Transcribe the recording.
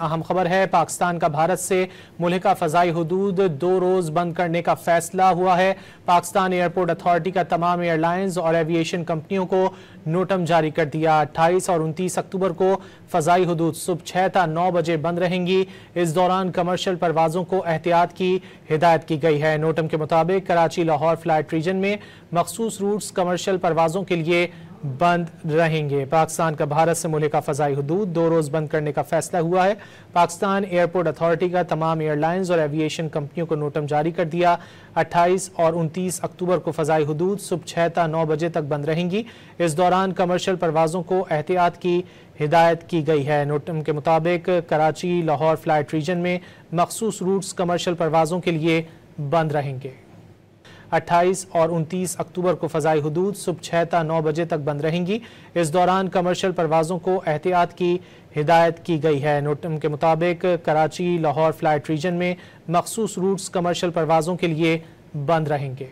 اہم خبر ہے، پاکستان کا بھارت سے ملحقہ فضائی حدود 2 روز بند کرنے کا فیصلہ ہوا ہے۔ پاکستان ایئرپورٹ اتھارٹی کا تمام ایئر لائنز اور ایوییشن کمپنیوں کو نوٹم جاری کر دیا۔ 28 اور 29 اکتوبر کو فضائی حدود صبح 6 تا 9 بجے بند رہیں گی۔ اس دوران کمرشل پروازوں کو احتیاط کی ہدایت کی گئی ہے۔ نوٹم کے مطابق کراچی لاہور فلائٹ ریجن میں مخصوص روٹس کمرشل پروازوں کے لیے بند رہیں گے۔ پاکستان کا بھارت سے ملحقہ فضائی حدود 2 روز بند کرنے کا فیصلہ ہوا ہے۔ پاکستان ایئرپورٹ اتھارٹی کا تمام ایئر لائنز اور ایوییشن کمپنیوں کو نوٹم جاری کر دیا۔ 28 اور 29 اکتوبر کو فضائی حدود صبح 6 تا 9 بجے تک بند رہیں گی۔ اس دوران کمرشل پروازوں کو احتیاط کی ہدایت کی گئی ہے۔ نوٹم کے مطابق کراچی لاہور فلائٹ ریجن میں مخصوص روٹس کمرشل پروازوں کے لیے بند رہیں گے۔ 28 اور 29 اکتوبر کو فضائی حدود صبح 6 تا 9 بجے تک بند رہیں گی۔ اس دوران کمرشل پروازوں کو احتیاط کی ہدایت کی گئی ہے۔ نوٹم کے مطابق کراچی لاہور فلائٹ ریجن میں مخصوص روٹس کمرشل پروازوں کے لیے بند رہیں گے۔